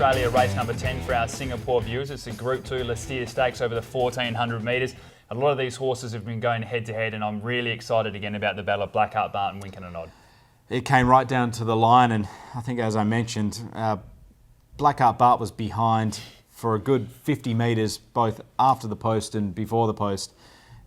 Australia race number 10 for our Singapore viewers. It's the Group 2 Lastia Stakes over the 1400 metres. A lot of these horses have been going head to head, and I'm really excited again about the battle of Blackheart Bart and Winkin' a Nod. It came right down to the line, and I think, as I mentioned, Blackheart Bart was behind for a good 50 metres, both after the post and before the post,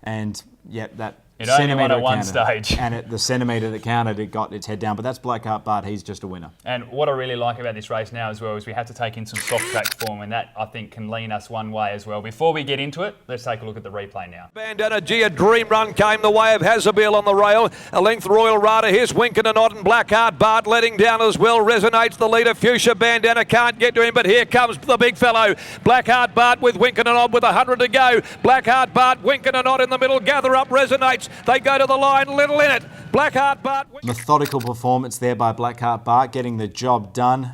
and yet that it only won at one stage. And at the centimetre that counted, it got its head down. But that's Blackheart Bart. He's just a winner. And what I really like about this race now as well is we have to take in some soft track form, and that, I think, can lean us one way as well. Before we get into it, let's take a look at the replay now. Bandana G, a dream run came the way of Hazabeel on the rail. A length Royal Rada. Here's Winkin' a Nod and Blackheart Bart letting down as well. Resonates the leader. Fuchsia Bandana can't get to him, but here comes the big fellow. Blackheart Bart with Winkin' a Nod with 100 to go. Blackheart Bart, Winkin' a Nod in the middle. Gather up, Resonates. They go to the line, little in it. Blackheart Bart. Methodical performance there by Blackheart Bart, getting the job done,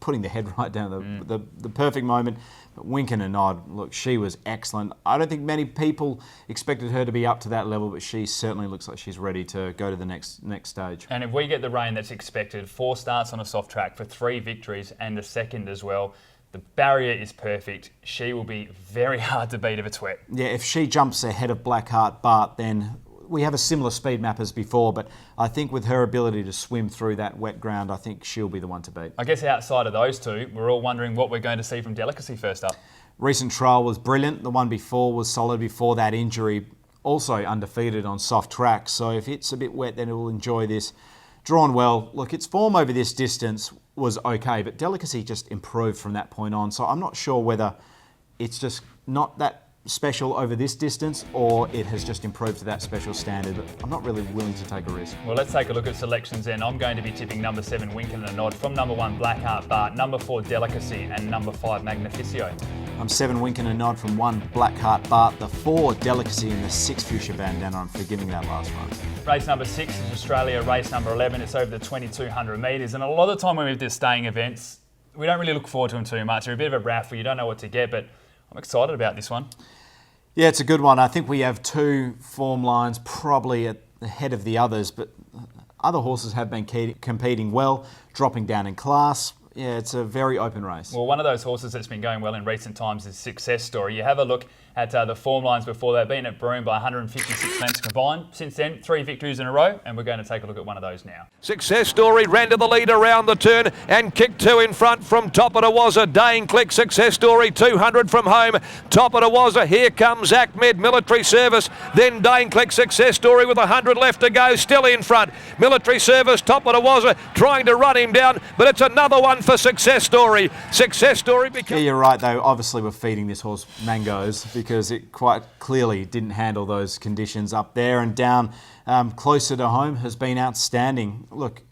putting the head right down, the perfect moment. But Winkin' a Nod, look, she was excellent. I don't think many people expected her to be up to that level, but she certainly looks like she's ready to go to the next stage. And if we get the rain that's expected, 4 starts on a soft track for 3 victories and a second as well, the barrier is perfect. She will be very hard to beat if it's wet. Yeah, if she jumps ahead of Blackheart Bart, then we have a similar speed map as before, but I think with her ability to swim through that wet ground, I think she'll be the one to beat. I guess outside of those two, we're all wondering what we're going to see from Delicacy first up. Recent trial was brilliant. The one before was solid before that injury. Also undefeated on soft track, so if it's a bit wet, then it will enjoy this. Drawn well. Look, its form over this distance was okay, but Delicacy just improved from that point on, so I'm not sure whether it's just not that special over this distance or it has just improved to that special standard, but I'm not really willing to take a risk. Well, let's take a look at selections then. I'm going to be tipping number 7 Winkin' a Nod, from number 1 Blackheart Bart, number 4 Delicacy and number 5 Magnificio. I'm 7 Winkin' a Nod from 1 Blackheart Bart, the 4 Delicacy and the 6 Fuchsia Bandana. I'm forgiving that last one. Race number 6 is Australia race number 11. It's over the 2200 metres, and a lot of the time when we do staying events, we don't really look forward to them too much. They're a bit of a raffle. You don't know what to get, but I'm excited about this one. Yeah, it's a good one. I think we have 2 form lines probably at the head of the others, but other horses have been competing well, dropping down in class. Yeah, it's a very open race. Well, one of those horses that's been going well in recent times is Success Story. You have a look at the form lines before that, being at Broome by 156 lengths combined. Since then, 3 victories in a row, and we're going to take a look at one of those now. Success Story ran to the lead around the turn and kicked 2 in front from Top of the Wazza. Dane Click, Success Story, 200 from home. Top of the Wazza, here comes Ahmed, Military Service. Then Dane Click, Success Story with 100 left to go, still in front. Military Service, Top of the Wazza, trying to run him down, but it's another one for Success Story. Success Story Yeah, you're right, though. Obviously, we're feeding this horse mangoes because it quite clearly didn't handle those conditions up there, and down closer to home has been outstanding. Look,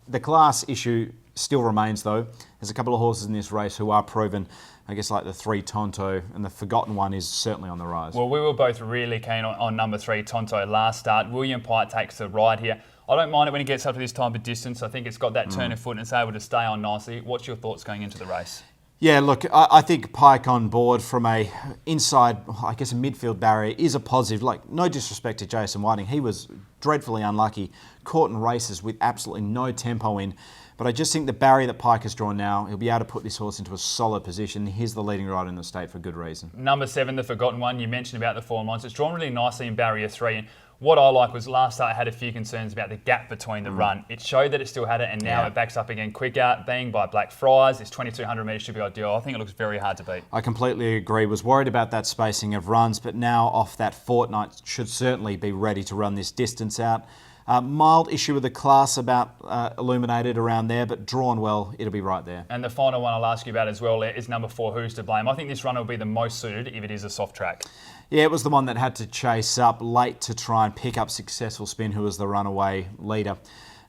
the class issue still remains, though. There's a couple of horses in this race who are proven. I guess like the 3 Tonto, and the Forgotten One is certainly on the rise. Well, we were both really keen on number 3 Tonto last start. William Pite takes the ride here. I don't mind it when he gets up to this type of distance. I think it's got that turn of foot and it's able to stay on nicely. What's your thoughts going into the race? Yeah, look, I think Pike on board from a inside, I guess a midfield barrier is a positive. Like, no disrespect to Jason Whiting. He was dreadfully unlucky, caught in races with absolutely no tempo in. But I just think the barrier that Pike has drawn now, he'll be able to put this horse into a solid position. He's the leading rider in the state for good reason. Number 7, the Forgotten One, you mentioned about the form lines. It's drawn really nicely in barrier 3. And what I like was last start I had a few concerns about the gap between the run. It showed that it still had it, and now it backs up again quicker, being by Blackfriars. This 2200 metres should be ideal. I think it looks very hard to beat. I completely agree. Was worried about that spacing of runs, but now off that fortnight should certainly be ready to run this distance out. Mild issue with the class about illuminated around there, but drawn well, it'll be right there. And the final one I'll ask you about as well is number 4, Who's to Blame. I think this runner will be the most suited if it is a soft track. Yeah, it was the one that had to chase up late to try and pick up Successful Spin, who was the runaway leader.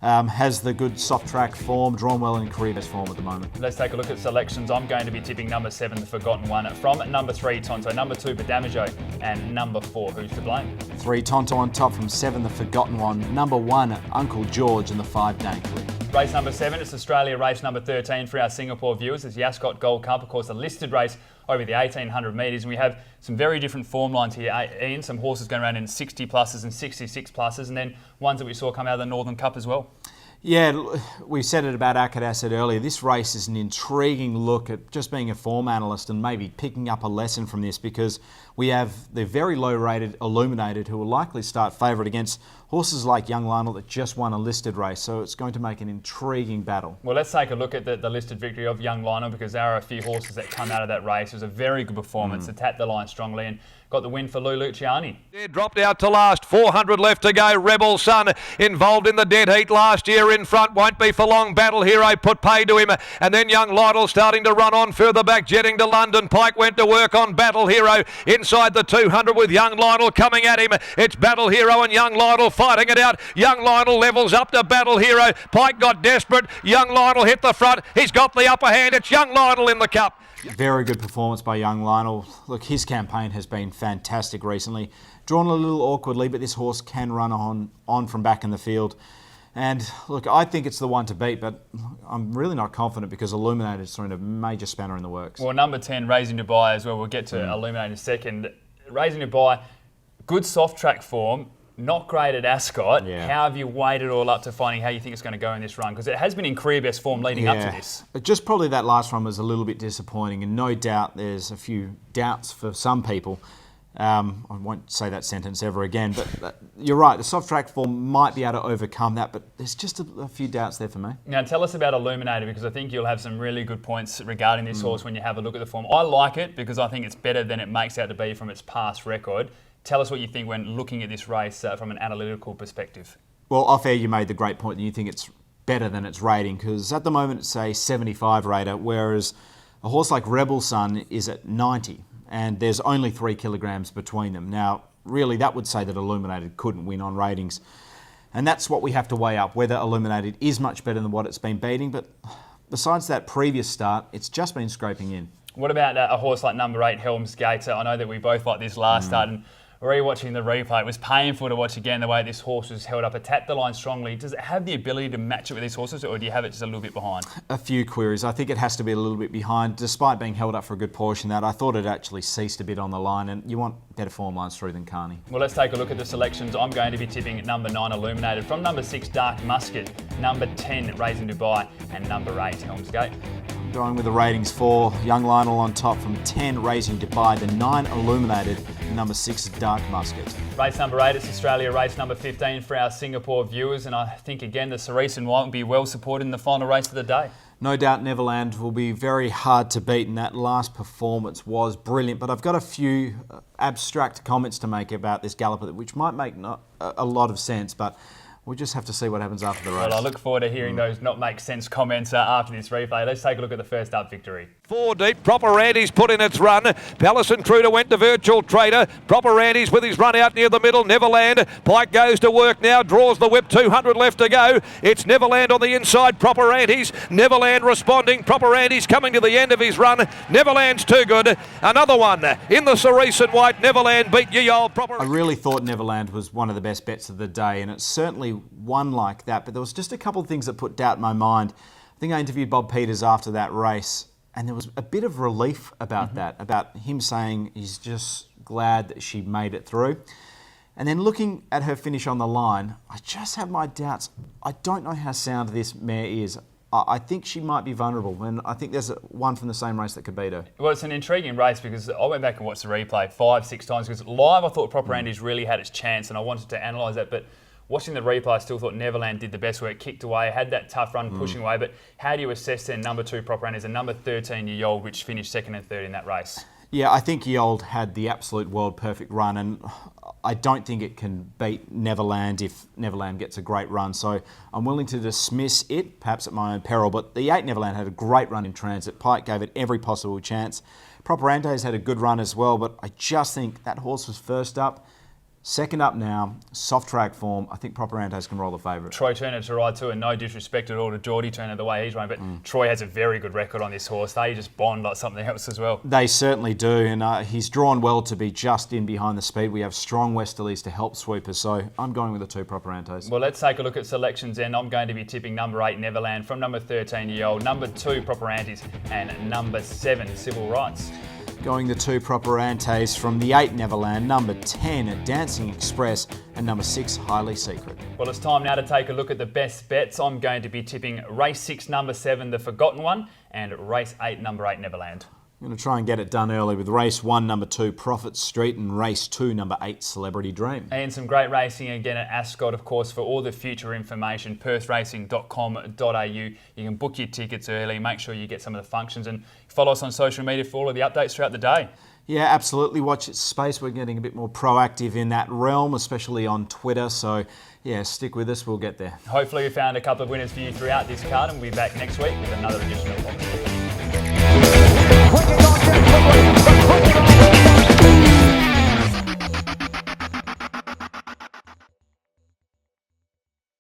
Has the good soft track form, drawn well in career best form at the moment. Let's take a look at selections. I'm going to be tipping number 7, the Forgotten One, from number 3, Tonto, number 2, Badamajo, and number 4, Who's to Blame. 3, Tonto on top from 7, the Forgotten One, number 1, Uncle George, and the 5, Dane Click. Race number 7, it's Australia race number 13 for our Singapore viewers. It's the Ascot Gold Cup, of course, a listed race over the 1800 metres. And we have some very different form lines here, Ian. Some horses going around in 60 pluses and 66 pluses, and then ones that we saw come out of the Northern Cup as well. Yeah, we said it about Akadas earlier. This race is an intriguing look at just being a form analyst and maybe picking up a lesson from this, because we have the very low-rated Illuminated, who will likely start favourite against horses like Young Lionel that just won a listed race. So it's going to make an intriguing battle. Well, let's take a look at the listed victory of Young Lionel, because there are a few horses that come out of that race. It was a very good performance. It tapped the line strongly and got the win for Lou Luciani. Yeah, dropped out to last. 400 left to go. Rebel Sun involved in the dead heat last year in front. Won't be for long. Battle Hero put pay to him. And then Young Lionel starting to run on further back, jetting to London. Pike went to work on Battle Hero inside the 200 with Young Lionel coming at him. It's Battle Hero and Young Lionel fighting it out. Young Lionel levels up to Battle Hero. Pike got desperate. Young Lionel hit the front. He's got the upper hand. It's Young Lionel in the cup. Very good performance by Young Lionel. Look, his campaign has been fantastic recently. Drawn a little awkwardly, but this horse can run on from back in the field. And look, I think it's the one to beat, but I'm really not confident because Illuminated is throwing a major spanner in the works. Well, number 10, Raising Dubai as well. We'll get to Illuminated in a second. Raising Dubai, good soft track form. Not great at Ascot. Yeah. How have you weighed it all up to finding how you think it's going to go in this run? Because it has been in career best form leading up to this. But just probably that last run was a little bit disappointing, and no doubt there's a few doubts for some people. I won't say that sentence ever again, but you're right, the soft track form might be able to overcome that, but there's just a few doubts there for me. Now tell us about Illuminated, because I think you'll have some really good points regarding this horse when you have a look at the form. I like it because I think it's better than it makes out to be from its past record. Tell us what you think when looking at this race from an analytical perspective. Well, off air you made the great point that you think it's better than its rating, because at the moment it's a 75 rater, whereas a horse like Rebel Sun is at 90, and there's only 3 kilograms between them. Now, really, that would say that Illuminated couldn't win on ratings, and that's what we have to weigh up, whether Illuminated is much better than what it's been beating, but besides that previous start, it's just been scraping in. What about a horse like number 8, Helm's Gate? I know that we both liked this last start, and rewatching the replay, it was painful to watch again the way this horse was held up. It tapped the line strongly. Does it have the ability to match it with these horses, or do you have it just a little bit behind? A few queries. I think it has to be a little bit behind, despite being held up for a good portion of that. I thought it actually ceased a bit on the line, and you want better form lines through than Carney. Well, let's take a look at the selections. I'm going to be tipping number 9, Illuminated, from number 6, Dark Musket, number 10, Raising Dubai, and number 8, Helm's Gate. Going with the ratings for Young Lionel on top, from 10, Raising Dubai, the 9, Illuminated, and number 6, Dark Musket. Race number 8 is Australia race number 15 for our Singapore viewers, and I think again the Cerise and White will be well supported in the final race of the day. No doubt Neverland will be very hard to beat, and that last performance was brilliant, but I've got a few abstract comments to make about this galloper, which might make not a lot of sense, but we'll just have to see what happens after the race. Well, I look forward to hearing those not make sense comments after this replay. Let's take a look at the first up victory. 4 deep. Proper Andy's put in its run. Palace Intruder went to Virtual Trader. Proper Andy's with his run out near the middle. Neverland. Pike goes to work now. Draws the whip. 200 left to go. It's Neverland on the inside. Proper Andy's. Neverland responding. Proper Andy's coming to the end of his run. Neverland's too good. Another one in the Cerise and White. Neverland beat Ye Old Proper. I really thought Neverland was one of the best bets of the day, and it's certainly one like that, but there was just a couple of things that put doubt in my mind. I think I interviewed Bob Peters after that race, and there was a bit of relief about that, about him saying he's just glad that she made it through. And then looking at her finish on the line, I just have my doubts. I don't know how sound this mare is. I think she might be vulnerable, and I think there's one from the same race that could beat her. Well, it's an intriguing race because I went back and watched the replay 5-6 times, because live I thought Proper Andy's really had its chance, and I wanted to analyse that, but watching the replay, I still thought Neverland did the best work, kicked away, had that tough run pushing away. But how do you assess then number 2 Proper Andy's and number 13 Ye Old, which finished 2nd and 3rd in that race? Yeah, I think Ye Old had the absolute world perfect run, and I don't think it can beat Neverland if Neverland gets a great run. So I'm willing to dismiss it, perhaps at my own peril. But the 8 Neverland had a great run in transit. Pike gave it every possible chance. Proper Andy's had a good run as well, but I just think that horse was first up. Second up now, soft track form. I think Proper Andy's can roll the favourite. Troy Turner to ride too, and no disrespect at all to Geordie Turner the way he's running, but Troy has a very good record on this horse. They just bond like something else as well. They certainly do, and he's drawn well to be just in behind the speed. We have strong westerlies to help sweepers, so I'm going with the 2 Proper Andy's. Well, let's take a look at selections then. I'm going to be tipping number 8 Neverland, from number 13 Ye Old, number 2 Proper Andy's, and number 7 Civil Rights. going the 2 Properantes from the 8 Neverland, number 10 Dancing Express, and number 6 Highly Secret. Well, it's time now to take a look at the best bets. I'm going to be tipping race 6, number 7, The Forgotten One, and race 8, number 8, Neverland. I'm going to try and get it done early with race 1, number 2 Prophet Street, and race 2, number 8 Celebrity Dream. And some great racing again at Ascot, of course. For all the future information, perthracing.com.au. You can book your tickets early, make sure you get some of the functions, and follow us on social media for all of the updates throughout the day. Yeah, absolutely. Watch its space. We're getting a bit more proactive in that realm, especially on Twitter. So, yeah, stick with us. We'll get there. Hopefully we found a couple of winners for you throughout this card, and we'll be back next week with another edition of Box.